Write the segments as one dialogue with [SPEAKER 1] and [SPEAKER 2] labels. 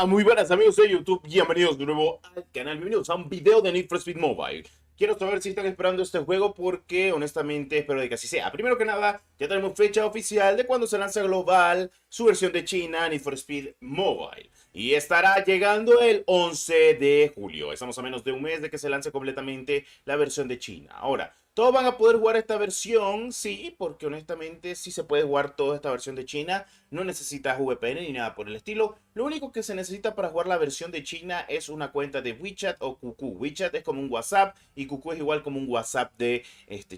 [SPEAKER 1] Muy buenas amigos de YouTube, bienvenidos de nuevo al canal, bienvenidos a un video de Need for Speed Mobile. Quiero saber si están esperando este juego porque honestamente espero de que así sea. Primero que nada, ya tenemos fecha oficial de cuando se lanza global su versión de China, Need for Speed Mobile. Y estará llegando el 11 de julio. Estamos a menos de un mes de que se lance completamente la versión de China. Ahora, todos van a poder jugar esta versión, sí, porque honestamente sí se puede jugar toda esta versión de China. No necesitas VPN ni nada por el estilo. Lo único que se necesita para jugar la versión de China es una cuenta de WeChat o QQ. WeChat es como un WhatsApp y QQ es igual como un WhatsApp de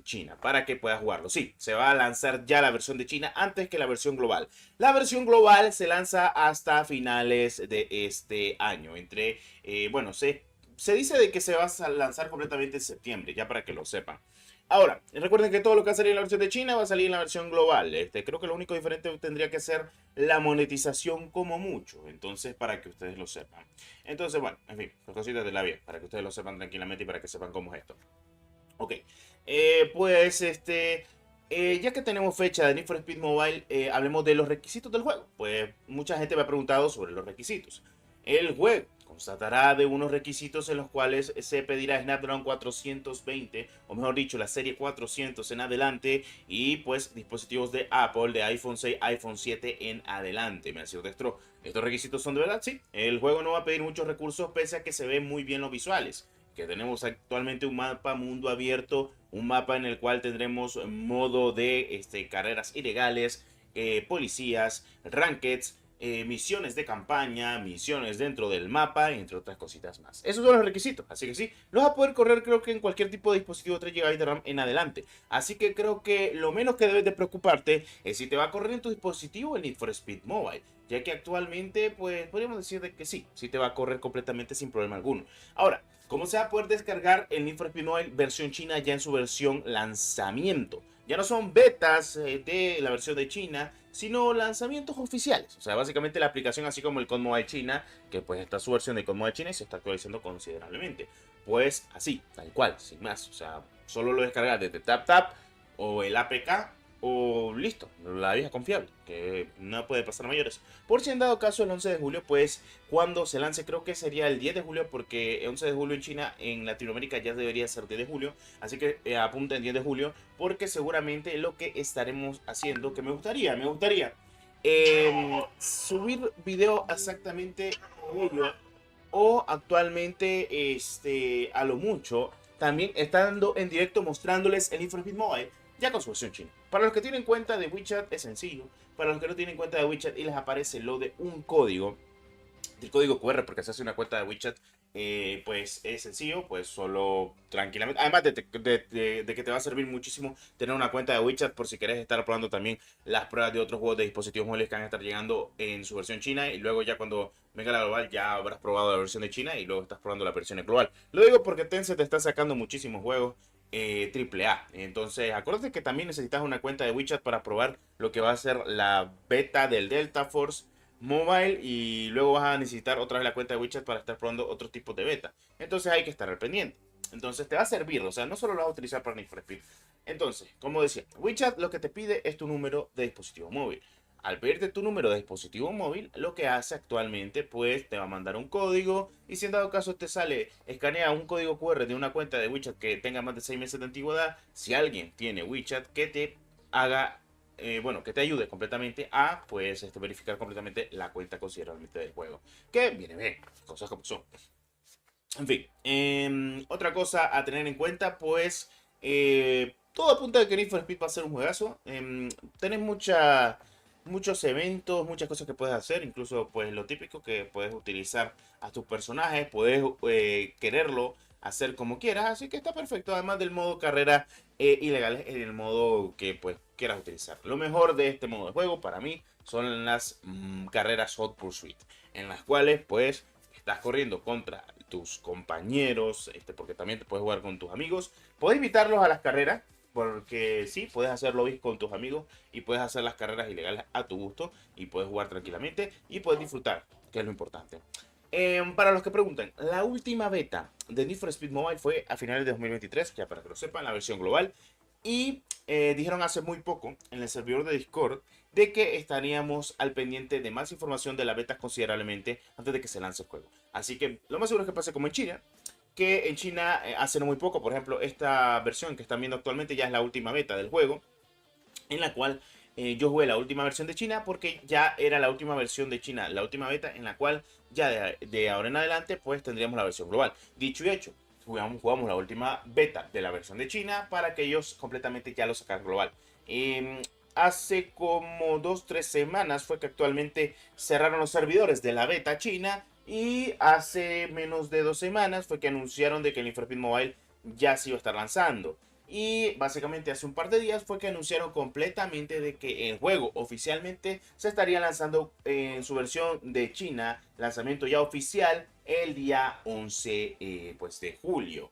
[SPEAKER 1] China para que puedas jugarlo. Sí, se va a lanzar ya la versión de China antes que la versión global. La versión global se lanza hasta finales de este año. Bueno, se dice de que se va a lanzar completamente en septiembre, ya para que lo sepan. Ahora, recuerden que todo lo que va a salir en la versión de China va a salir en la versión global. Creo que lo único diferente tendría que ser la monetización como mucho. Entonces, para que ustedes lo sepan. Entonces, bueno, en fin, cositas de la vida, para que ustedes lo sepan tranquilamente y para que sepan cómo es esto. Ok, ya que tenemos fecha de Need for Speed Mobile, hablemos de los requisitos del juego. Pues mucha gente me ha preguntado sobre los requisitos. El juego constatará de unos requisitos en los cuales se pedirá Snapdragon 420, o mejor dicho, la serie 400 en adelante, y pues dispositivos de Apple, de iPhone 6, iPhone 7 en adelante. ¿Me sido destro? ¿Estos requisitos son de verdad? Sí. El juego no va a pedir muchos recursos, pese a que se ven muy bien los visuales. Que tenemos actualmente un mapa mundo abierto, un mapa en el cual tendremos modo de carreras ilegales, policías, rankeds, misiones de campaña, misiones dentro del mapa, entre otras cositas más. Esos son los requisitos, así que sí, los vas a poder correr creo que en cualquier tipo de dispositivo 3 GB de RAM en adelante. Así que creo que lo menos que debes de preocuparte es si te va a correr en tu dispositivo el Need for Speed Mobile, ya que actualmente pues podríamos decir de que sí, sí te va a correr completamente sin problema alguno. Ahora, ¿cómo se va a poder descargar el Need for Speed Mobile versión china ya en su versión lanzamiento? Ya no son betas de la versión de China, sino lanzamientos oficiales. O sea, básicamente la aplicación, así como el COD Mobile China, que pues está su versión de COD Mobile China y se está actualizando considerablemente. Pues así, tal cual, sin más. O sea, solo lo descargas desde TapTap o el APK o listo, la vieja confiable, que no puede pasar a mayores. Por si han dado caso el 11 de julio, pues cuando se lance, creo que sería el 10 de julio, porque el 11 de julio en China, en Latinoamérica ya debería ser 10 de julio, así que apunten 10 de julio, porque seguramente lo que estaremos haciendo, que me gustaría subir video exactamente de ello, o actualmente, a lo mucho, también estando en directo mostrándoles el Need for Speed Mobile, ya con su versión china. Para los que tienen cuenta de WeChat es sencillo. Para los que no tienen cuenta de WeChat y les aparece lo de un código, el código QR, porque se hace una cuenta de WeChat, pues es sencillo, pues solo tranquilamente. Además de que te va a servir muchísimo tener una cuenta de WeChat por si querés estar probando también las pruebas de otros juegos de dispositivos móviles que van a estar llegando en su versión china, y luego ya cuando venga la global ya habrás probado la versión de China y luego estás probando la versión global. Lo digo porque Tencent te está sacando muchísimos juegos triple A. Entonces, acuérdate que también necesitas una cuenta de WeChat para probar lo que va a ser la beta del Delta Force Mobile, y luego vas a necesitar otra vez la cuenta de WeChat para estar probando otros tipos de beta. Entonces hay que estar al pendiente. Entonces te va a servir, o sea, no solo lo vas a utilizar para Need for Speed. Entonces, como decía, WeChat lo que te pide es tu número de dispositivo móvil. Al pedirte tu número de dispositivo móvil, lo que hace actualmente, pues te va a mandar un código, y si en dado caso te sale, escanea un código QR de una cuenta de WeChat que tenga más de 6 meses de antigüedad. Si alguien tiene WeChat, que te haga bueno, que te ayude completamente a pues verificar completamente la cuenta considerablemente del juego. Que viene bien, cosas como son. En fin, otra cosa a tener en cuenta, pues todo apunta a que Need for Speed va a ser un juegazo. Tenés muchos eventos, muchas cosas que puedes hacer, incluso pues lo típico que puedes utilizar a tus personajes, puedes quererlo hacer como quieras, así que está perfecto. Además del modo carrera ilegal, en el modo que pues quieras utilizar. Lo mejor de este modo de juego para mí son las carreras Hot Pursuit, en las cuales pues estás corriendo contra tus compañeros, porque también te puedes jugar con tus amigos. Puedes invitarlos a las carreras, porque sí, puedes hacer lobbies con tus amigos y puedes hacer las carreras ilegales a tu gusto y puedes jugar tranquilamente y puedes disfrutar, que es lo importante. Para los que preguntan, la última beta de Need for Speed Mobile fue a finales de 2023, ya para que lo sepan, la versión global. Y dijeron hace muy poco en el servidor de Discord de que estaríamos al pendiente de más información de la beta considerablemente antes de que se lance el juego. Así que lo más seguro es que pase como en China, que en China hace no muy poco, por ejemplo, esta versión que están viendo actualmente ya es la última beta del juego, en la cual yo jugué la última versión de China porque ya era la última versión de China, la última beta en la cual ya de ahora en adelante pues tendríamos la versión global. Dicho y hecho, jugamos la última beta de la versión de China para que ellos completamente ya lo sacaran global. Hace como 2-3 semanas fue que actualmente cerraron los servidores de la beta china y hace menos de 2 semanas fue que anunciaron de que el Need for Speed Mobile ya se iba a estar lanzando. Y básicamente hace un par de días fue que anunciaron completamente de que el juego oficialmente se estaría lanzando en su versión de China, lanzamiento ya oficial el día 11 pues de julio.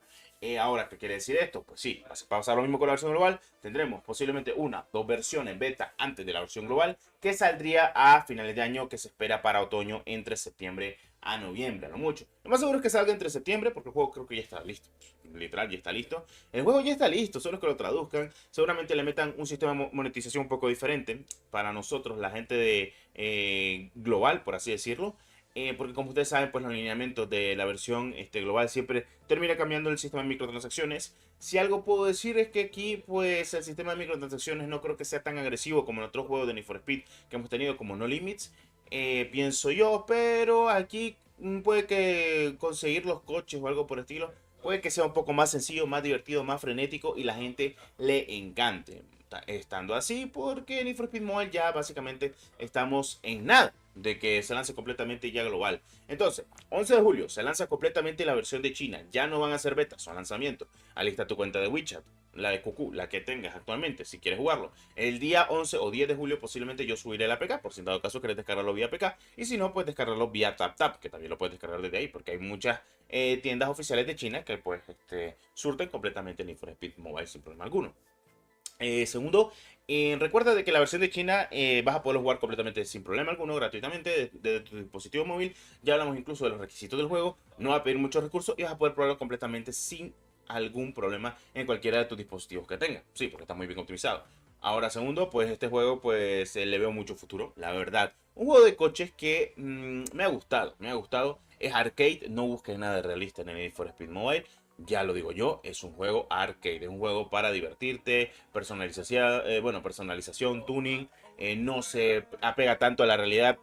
[SPEAKER 1] Ahora, ¿qué quiere decir esto? Pues sí, va a pasar lo mismo con la versión global. Tendremos posiblemente 1-2 versiones beta antes de la versión global que saldría a finales de año, que se espera para otoño entre septiembre a noviembre, a lo mucho. Lo más seguro es que salga entre septiembre porque el juego creo que ya está listo. Literal, ya está listo. El juego ya está listo, solo es que lo traduzcan. Seguramente le metan un sistema de monetización un poco diferente para nosotros, la gente de global, por así decirlo. Porque como ustedes saben, pues los lineamientos de la versión global siempre termina cambiando el sistema de microtransacciones. Si algo puedo decir es que aquí pues el sistema de microtransacciones no creo que sea tan agresivo como en otros juegos de Need for Speed que hemos tenido como No Limits, pienso yo, pero aquí puede que conseguir los coches o algo por el estilo puede que sea un poco más sencillo, más divertido, más frenético y la gente le encante. Estando así, porque en Need for Speed Mobile ya básicamente estamos en nada de que se lance completamente ya global. Entonces, 11 de julio se lanza completamente la versión de China. Ya no van a ser betas, son lanzamientos. Alista tu cuenta de WeChat, la de QQ, la que tengas actualmente, si quieres jugarlo. El día 11 o 10 de julio posiblemente yo subiré el APK, por si en dado caso querés descargarlo vía APK. Y si no, puedes descargarlo vía TapTap, que también lo puedes descargar desde ahí, porque hay muchas tiendas oficiales de China que pues surten completamente Need for Speed Mobile sin problema alguno. Segundo, recuerda de que la versión de China vas a poder jugar completamente sin problema alguno, gratuitamente, desde tu dispositivo móvil. Ya hablamos incluso de los requisitos del juego. No va a pedir muchos recursos y vas a poder probarlo completamente sin algún problema en cualquiera de tus dispositivos que tengas. Sí, porque está muy bien optimizado. Ahora, segundo, pues este juego pues le veo mucho futuro, la verdad. Un juego de coches que me ha gustado, me ha gustado. Es arcade, no busques nada realista en el Need for Speed Mobile. Ya lo digo yo, es un juego arcade, es un juego para divertirte, personalización, personalización, tuning, no se apega tanto a la realidad,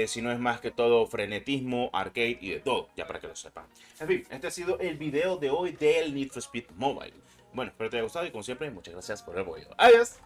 [SPEAKER 1] sino es más que todo frenetismo, arcade y de todo, ya para que lo sepan. En fin, este ha sido el video de hoy del Need for Speed Mobile. Bueno, espero te haya gustado y como siempre, muchas gracias por el apoyo. Adiós.